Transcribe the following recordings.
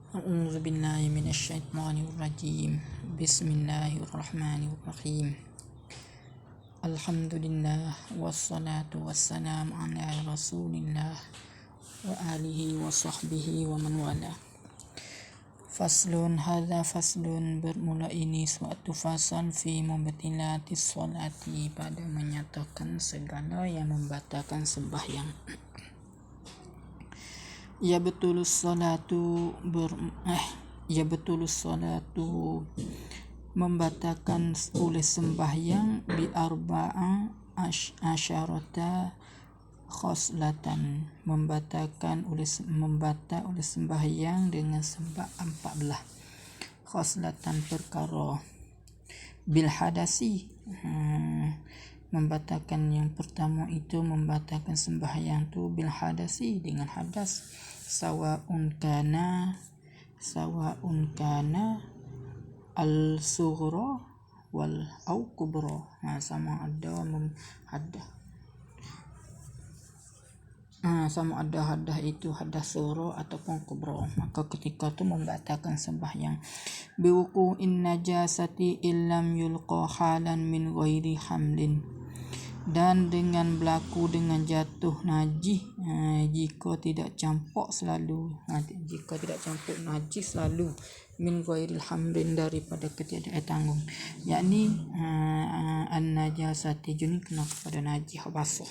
أعوذ بالله من الشيطان الرجيم بسم الله الرحمن الرحيم الحمد لله والصلاة والسلام على رسول الله وآله وصحبه ومن والاه. Faslun, hadza faslun, bermula ini suatu fasal fi mubtilatis sholati, pada menyatakan segala yang membatalkan sembahyang. Ya betulus salatu membatalkan oleh sembahyang bi arba'a asyarata khoslatan, membatal oleh sembahyang dengan sebab 14 khoslatan perkara. Bil hadasi, membatalkan yang pertama itu membatalkan sembahyang tu bil hadasi, dengan hadas. Sawa'un kana al sughra wal au kubra, sama ada hadah itu hadas sughra ataupun kubra, maka ketika itu membatalkan sembahyang. Biwuqu'in najasati illam yulqa halan min ghairi hamlin, dan dengan berlaku dengan jatuh najis jika tidak campur najis selalu min ghairil hamlin, daripada ketiadaan tanggung, yakni an najasati juni kena kepada najis basah,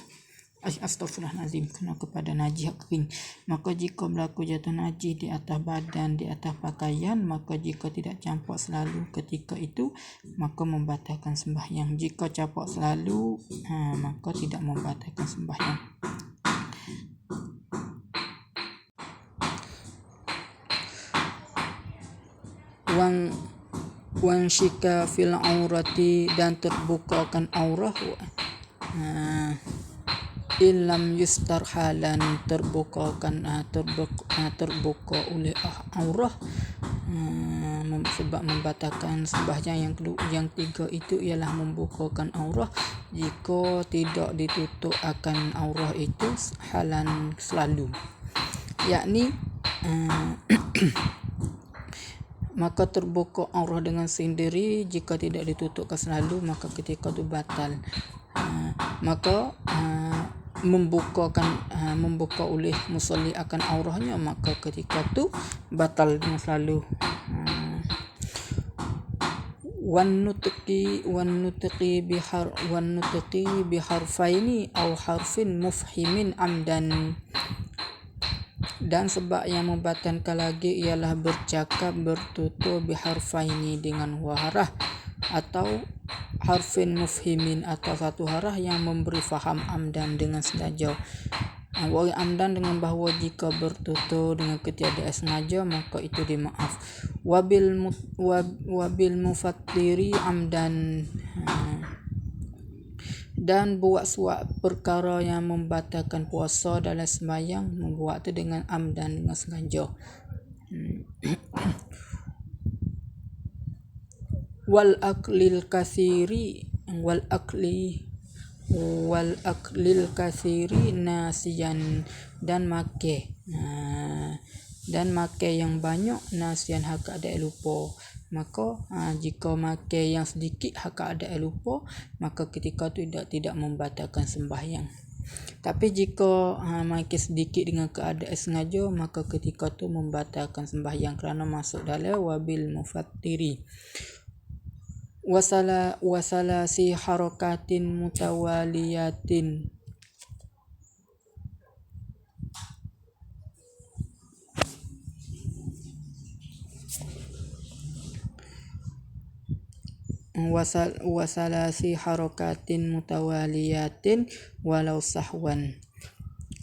astaghfirullahalazim, kena kepada najis kering. Maka jika berlaku jatuh najis di atas badan, di atas pakaian, maka jika tidak campur selalu ketika itu, maka membatalkan sembahyang. Jika campur selalu, maka tidak membatalkan sembahyang. Wan syika fil aurati, dan terbukakan aurah, illam yustar halan, terbuka oleh aurah, sebab membatalkan sembahyang. Yang tiga itu ialah membukakan aurah jika tidak ditutup akan aurah itu halan selalu, yakni maka terbuka aurah dengan sendiri jika tidak ditutupkan selalu, maka ketika itu batal. Maka membuka oleh musalli akan aurahnya, maka ketika itu batal dengan selalu. Wan nutqi biharfaini au harfin mufhimin amdan, dan sebab yang membatalkan lagi ialah bertutur biharfaini, dengan harah, atau harfin mufhimin, atau satu harah yang memberi faham, amdan, dengan sengaja. Wa amdan, dengan bahawa jika bertutur dengan ketiadaan sengaja, maka itu dimaaf. Wabil mufattiri amdan, dan buat suatu perkara yang membatalkan puasa dalam sembahyang, membuat itu dengan amdan, dengan sengaja. Wal aklil kasiri nasiyan, dan makan yang banyak nasiyan, hak ada lupa. Maka jika makan yang sedikit hak ada lupa, maka ketika itu tidak membatalkan sembahyang. Tapi jika makan sedikit dengan keadaan sengaja, maka ketika itu membatalkan sembahyang kerana masuk dalam wabil mufattiri. Wasalasi harakatin mutawaliyatin, walau sahwan,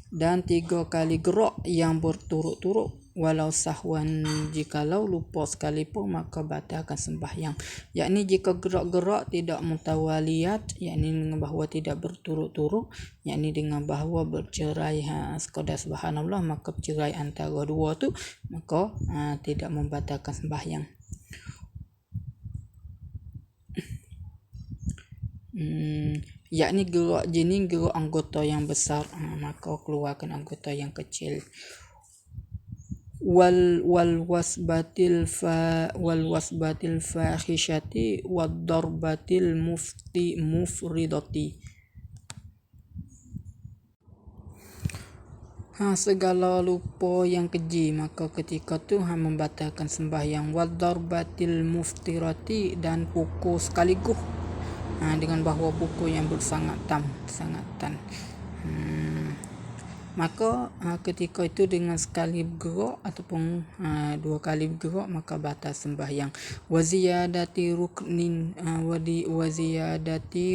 dan 3 kali gerak yang berturut-turut, walau sahwan, jikalau lupa sekalipun, maka batalkan sembahyang. Yakni jika gerak-gerak tidak mutawaliyat, yakni dengan bahawa tidak berturut-turut, yakni dengan bahawa bercerai sekadar subhanallah, maka bercerai antara dua tu, maka tidak membatalkan sembahyang. Yakni gerak jenis gerak anggota yang besar, maka keluarkan anggota yang kecil. wal wasbatil fahisyati wad darbatil mufridati. Segala lupa yang keji, maka ketika tu membatalkan sembahyang. Wad darbatil muftirati, dan pukul sekaligus, dengan bahawa pukul yang bersangatan. Maka ketika itu dengan sekali bergerak ataupun dua kali bergerak, maka batal sembahyang. Waziyadati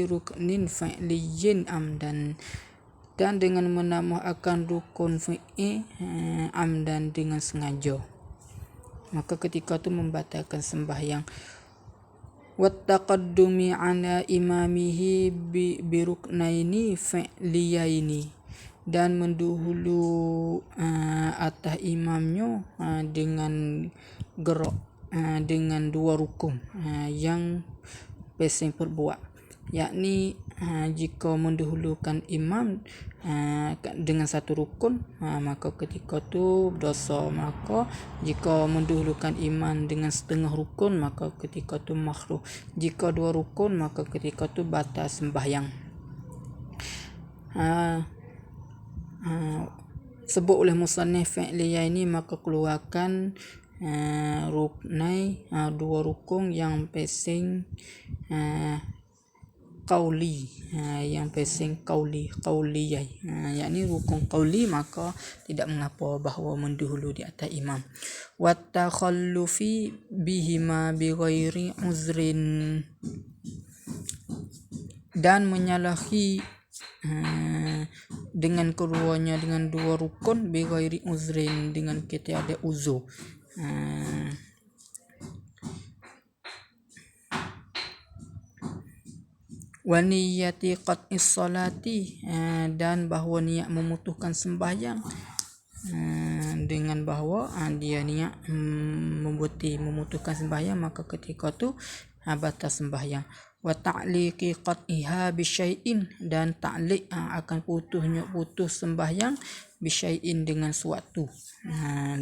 ruknin fa'liyin amdan, dan dengan menambah akan rukun fi'i amdan, dengan sengaja, maka ketika itu membatalkan sembahyang. Wattaqaddumi ala imamihi biruknaini fa'liyaini, dan mendahulu atas imamnya dengan gerak dengan dua rukun yang pesing perbuat, yakni jika mendahulukan imam dengan satu rukun, maka ketika tu dosa. Maka jika mendahulukan imam dengan setengah rukun, maka ketika tu makruh. Jika dua rukun, maka ketika tu batal sembahyang. Sebut oleh musannif fi'liyah ini, maka keluarkan ruknai, dua rukun yang pesing qauli, yang pesing qauliyah, yakni rukun qauli, maka tidak mengapa bahawa mendahulu di atas imam. Wattakhallufi bihima bighairi uzrin, dan menyalahi dengan keduanya, dengan dua rukun, bighairi uzrin, dengan kita ada uzur. Wa niyyati qat'is salati, dan bahawa niat memutuskan sembahyang, dengan bahawa dia niat memutuskan sembahyang, maka ketika tu batal sembahyang. Wa ta'liqi qat'iha bisyai'in, dan ta'liq akan putus sembahyang bisyai'in, dengan suatu,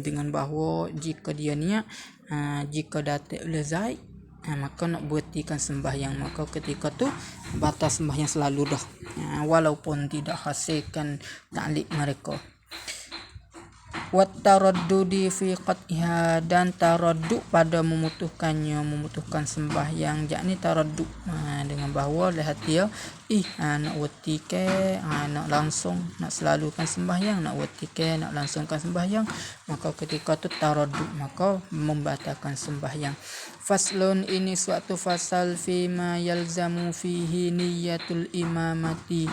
dengan bahawa jika dia niat jika datuk oleh Zaid, maka nak berhentikan sembahyang, maka ketika tu batal sembahyang selalu dah, walaupun tidak hasilkan ta'liq mereka. Wat taraddudi fi qat'iha, dan taraddud pada memutuskan sembahyang, yakni taraddud dengan bahawa lihat dia nak wati ke, nak langsung nak selalukan sembahyang, nak wati ke, nak langsungkan sembahyang, maka ketika tu taraddud, maka membatalkan sembahyang. Faslun, ini suatu fasal fi ma yalzamu fihi niyatul imamati,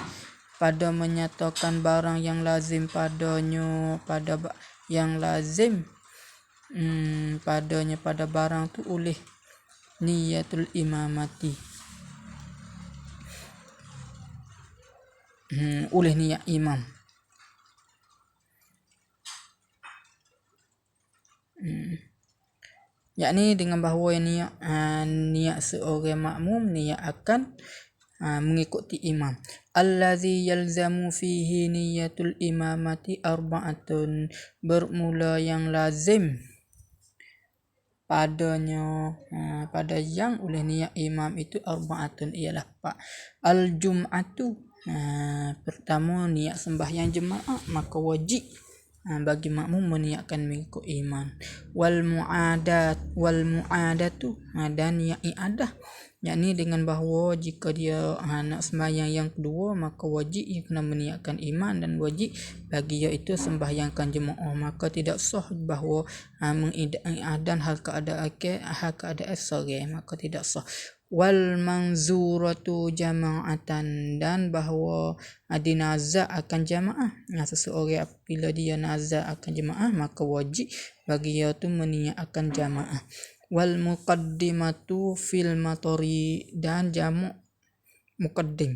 pada menyatakan barang yang lazim padanya, pada yang lazim padanya, pada barang tu oleh niyatul imamati, oleh niat imam. Yakni dengan bahawa niat seorang makmum, niat akan mengikuti imam. Allazi yalzamu fihi niyatul imamati arba'atun, bermula yang lazim padanya, pada yang oleh niat imam itu arba'atun, ialah 4. Al-jum'atu, pertama niat sembahyang jemaah, maka wajib bagi makmum meniatkan mengikut imam. Wal mu'adatu, dan niat iadah, yakni dengan bahawa jika dia nak sembahyang yang kedua, maka wajib ia kena meniatkan imam, dan wajib bagi ia itu sembahyangkan jemaah, maka tidak sah bahawa mengiadan hal keadaan sore, maka tidak sah. Wal manzuratu jama'atan, dan bahawa dinazar akan jamaah, seseorang apabila dia nazar akan jamaah, maka wajib bagi dia tu meniatkan jamaah. Wal muqaddimatu fil matori, dan jamak muqaddim,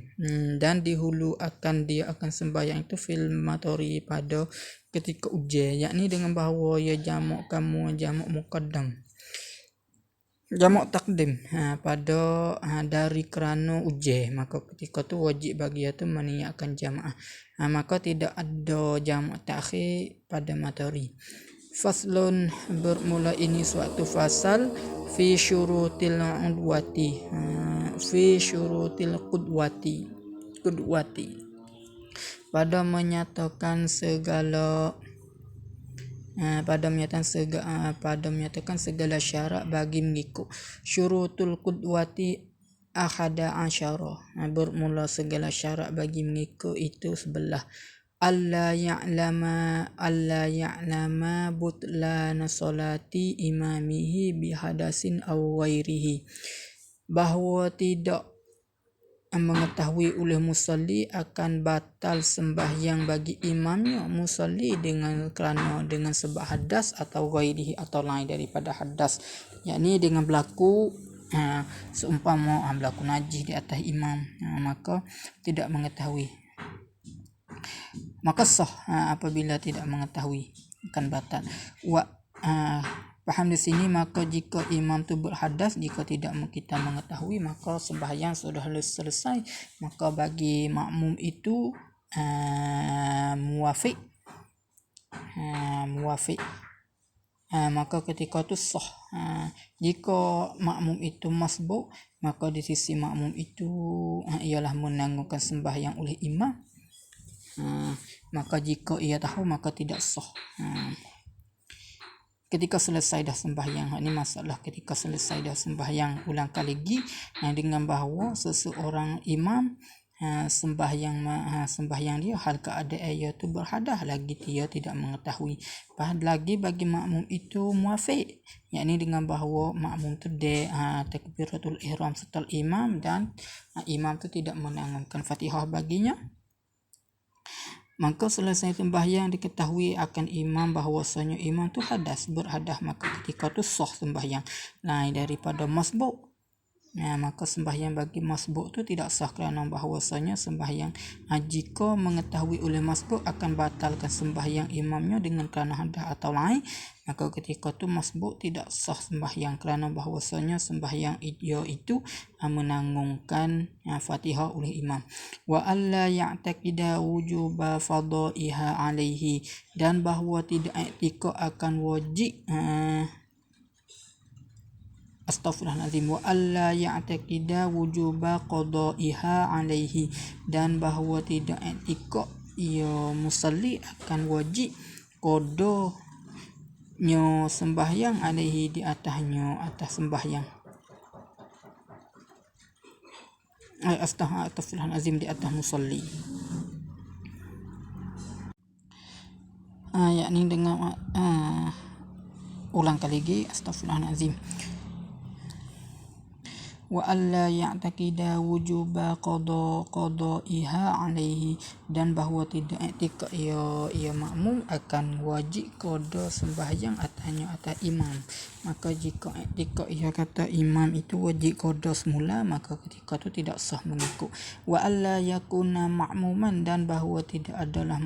dan dihulu akan dia akan sembahyang itu fil matori, pada ketika ujian, yakni dengan bahawa ia jamak muqaddam, jamak takdim pada dari kerana ujian, maka ketika tu wajib bagi dia tu meniatkan jamaah, maka tidak ada jamak takhir pada matori. Faslun, bermula ini suatu fasal fi syurutil qudwati, fi syurutil qudwati pada menyatakan segala syarat bagi mengikut. Syurutul qudwati ahada asyara, bermula segala syarat bagi mengikut itu 11. alla ya'lama butlana salati imamihi bihadasin aw ghairihi, bahawa tidak mengetahui oleh musalli akan batal sembahyang bagi imamnya musalli dengan sebab hadas atau ghairihi atau lain daripada hadas, yakni dengan berlaku seumpama berlaku najis di atas imam, maka tidak mengetahui, maka sah apabila tidak mengetahui akan batal. Faham di sini, maka jika imam tu berhadas, jika tidak kita mengetahui, maka sembahyang sudah selesai, maka bagi makmum itu muwafiq, maka ketika itu sah. Jika makmum itu masbuk, maka di sisi makmum itu ialah menanggungkan sembahyang oleh imam. Maka jika ia tahu, maka tidak sah. Ketika selesai dah sembahyang, ini masalah ketika selesai dah sembahyang ulang kali lagi, dengan bahawa seseorang imam sembahyang dia hal keadaan iaitu berhadas, lagi dia tidak mengetahui. Lagi bagi makmum itu muwafiq, yakni dengan bahawa makmum tu takbiratul ihram setelah imam, dan imam tu tidak menanggungkan Fatihah baginya. Maka selesai sembahyang diketahui akan imam bahawasanya imam tu berhadas, maka ketika tu sah sembahyang. Lain daripada masbuk, maka sembahyang bagi masbuk tu tidak sah kerana bahawasanya sembahyang jika mengetahui oleh masbuk akan batalkan sembahyang imamnya dengan kerana hadas atau lain, maka ketika tu masbuk tidak sah sembahyang kerana bahawasanya sembahyang itu menanggungkan Fatihah oleh imam. Wa alla ya'taqida wujuba fadaiha alaihi, dan bahawa tidak i'tiqad akan wajib Astaghfirullahaladzim. Wa alla ya'taqida wujuba qadaiha alaihi, dan bahawa tidak i'tiqad ia musalli akan wajib qadanya sembahyang alaihi di atasnya, atas sembahyang. Astaghfirullahaladzim, di atas musalli. Yakni dengan ulang kali lagi, astaghfirullahaladzim. Wa alla ya'taqida wujuba qadaiha alaihi, dan bahawa tidak i'tiqad ia makmum akan wajib qada sembahyang atas imam. Maka jika i'tiqad ia kata imam itu wajib qada semula, maka ketika itu tidak sah mengikut. Wa alla yakuna ma'muman, dan bahawa tidak adalah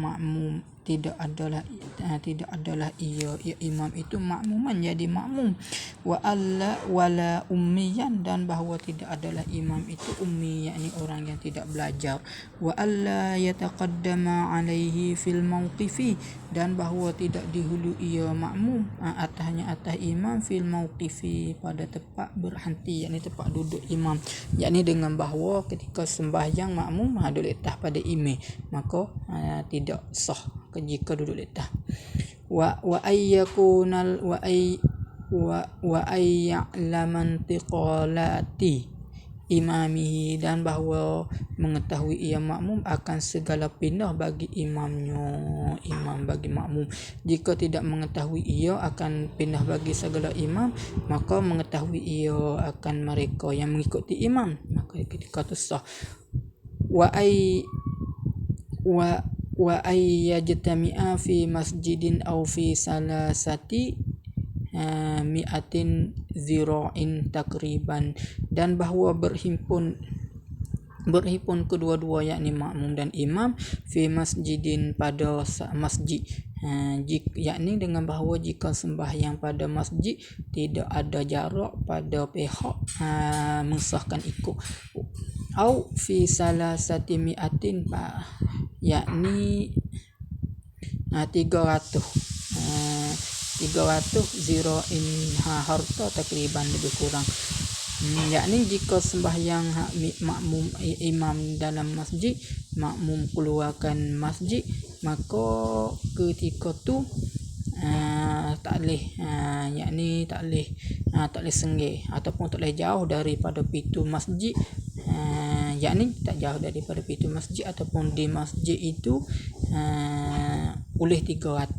ia imam itu makmuman jadi makmum. Wala ummiyan, dan bahawa tidak adalah imam itu ummi, yakni orang yang tidak belajar. Wa alla yataqaddama alaihi fil mawqifi, dan bahawa tidak dihulu ia makmum atas imam fil mawqifi, pada tempat berhenti, yakni tempat duduk imam, yakni dengan bahawa ketika sembahyang makmum duduk letak pada imam, maka tidak sah jika duduk letak. Wa ayyakunal wa ayya'laman tiqalati imamihi, dan bahawa mengetahui ia makmum akan segala pindah bagi imam bagi makmum. Jika tidak mengetahui ia akan pindah bagi segala imam, maka mengetahui ia akan mereka yang mengikuti imam, maka ketika itu sah. Wa ayyajtami'a fi masjidin aw fi salasati mi'atin zira'in takriban, dan bahawa berhimpun kedua-dua, yakni makmum dan imam, fi masjidin pada masjid, yakni dengan bahawa jika sembahyang pada masjid tidak ada jarak pada pihak mensahkan ikut. Au fi salasati mi'atin, yakni 300, in harta takriban lebih kurang. Yakni jika sembahyang makmum imam dalam masjid, makmum keluarkan masjid, maka ketika tu tak boleh yakni tak boleh senggih ataupun tak boleh jauh daripada pintu masjid, yakni tak jauh daripada pintu masjid ataupun di masjid itu oleh 300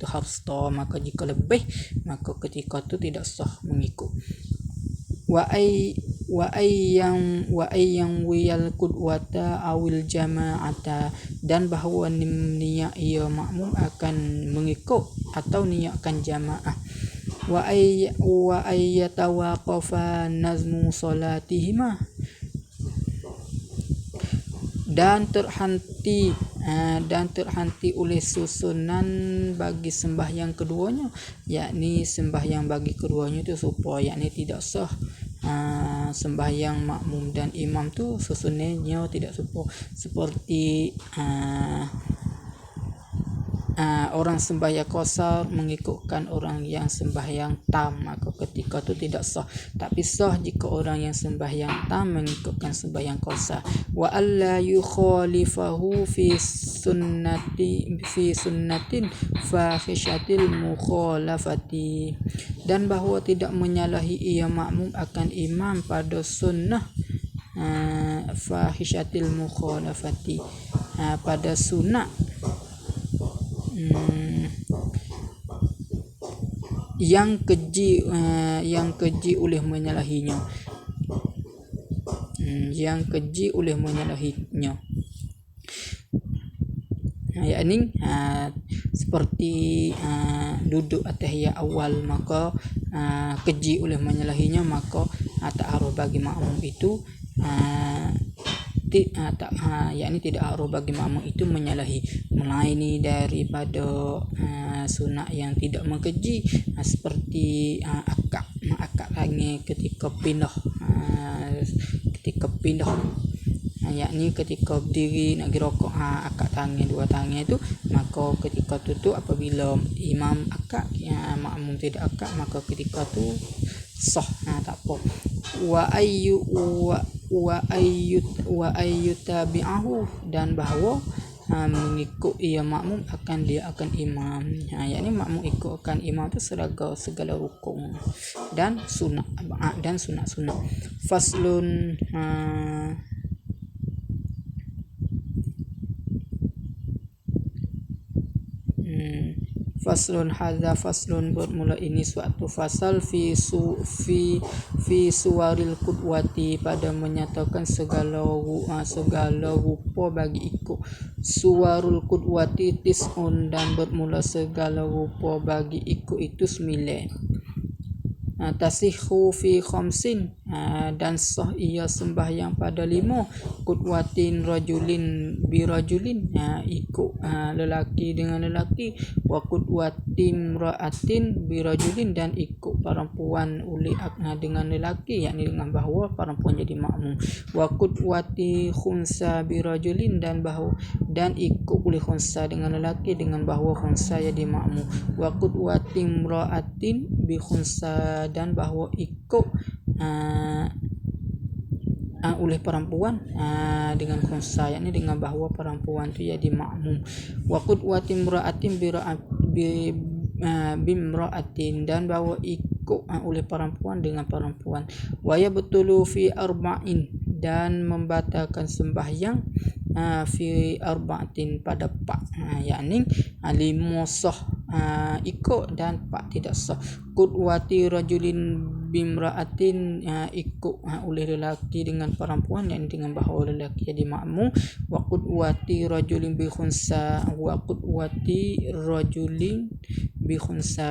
harsta. Maka jika lebih, maka ketika tu tidak sah mengikut. Wa yang wiyal qudwata awil jama'ata, dan bahawa niat ia makmum akan mengikut atau niatkan jamaah. Wa yatawaqafa nazmu salatihima, dan terhenti oleh susunan bagi sembahyang keduanya, yakni sembahyang bagi keduanya itu supaya yakni tidak sah. Sembahyang makmum dan imam tu susunannya tidak seperti orang sembahyang qasar mengikutkan orang yang sembahyang tam, maka ketika tu tidak sah. Tapi sah jika orang yang sembahyang tam mengikutkan sembahyang qasar. Wa alla yukhalifahu fi sunnatin fahishatil mukhalafati, dan bahawa tidak menyalahi ia makmum akan imam pada sunnah fahishatil mukhalafati, pada sunnah yang keji oleh menyalahinya, yakni seperti duduk atahiyat awal, maka keji oleh menyalahinya, maka tak harus bagi makmum itu yakni tidak harus bagi makmum itu menyalahi, melainkan daripada sunat yang tidak mengeji, seperti akad tangan ketika pindah, yakni ketika berdiri nak pergi rokok, akad tangan dua tangan itu, maka ketika tu apabila imam akad, makmum tidak akad, maka ketika tu sah, tak apa. Wa ayyutabi'ahu, dan bahawa mengikut ia makmum akan imam, yakni makmum ikutkan imam itu segala rukun dan sunat faslun. Faslun hadza faslun, bermula ini suatu fasal fi suwaril qudwati, pada menyatakan segala rupa bagi ikut. Suwarul qudwati tis'un, dan bermula segala rupa bagi ikut itu 9. Tasihhu fi khamsin, dan sah ia sembahyang pada 5. Qudwatin rajulin bi rajulin, ikut lelaki dengan lelaki. Wa qudwatin ra'atin bi rajulin, dan ikut perempuan dengan lelaki, yakni dengan bahawa perempuan jadi makmum. Wa qudwati khunsa bi rajulin, dan ikut oleh khunsa dengan lelaki dengan bahawa khunsa jadi makmum. Wa qudwatin ra'atin bi khunsa, dan bahawa ikut oleh perempuan dengan khunsa, yakni dengan bahawa perempuan tu jadi makmum. Wa qudwatin ra'atin bimra'atin, dan bahawa ikut oleh perempuan dengan perempuan. Wa yabtulu fi arba'in, dan membatalkan sembahyang fi arba'atin pada 4, yakni 5 sah ikut dan 4 tidak sah. Qudwati rajulin bimra'atin, ikut oleh lelaki dengan perempuan, yang dengan bahawa lelaki jadi makmum. Wa qudwati rajulin bi khunsa,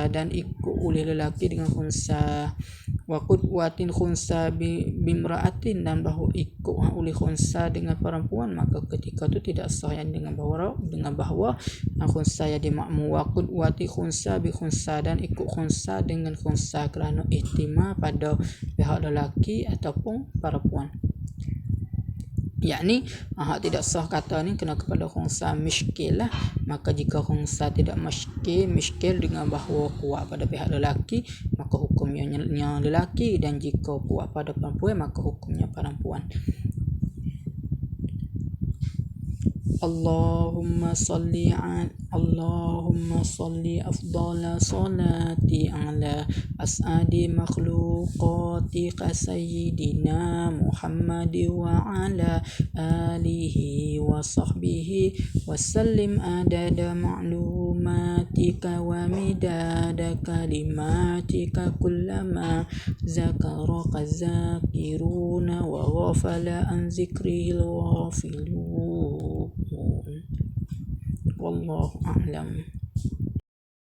dan ikut oleh lelaki dengan khunsa. Wa qudwatin khunsa bimra'atin, dan bahawa ikut oleh khunsa dengan perempuan, maka ketika itu tidak sah, yang dengan bahawa khunsa jadi makmum. Wa qudwati khunsa bi khunsa, dan ikut khunsa dengan khunsa kerana ihtimam pada pihak lelaki ataupun perempuan. yakni tidak sah kata ni kena kepada khunsa miskil lah. Maka jika khunsa tidak miskil dengan bahawa kuat pada pihak lelaki, maka hukumnya lelaki, dan jika kuat pada perempuan maka hukumnya perempuan. Allahumma salli afdala salati ala as'adi makhluqatika sayyidina Muhammad wa ala alihi wa sahbihi wa sallim adada ma'lumatika wa midada kalimatika kullama zakaraka zakiruna wa ghafala an zikrihil ghafilun. Wallahu a'lam.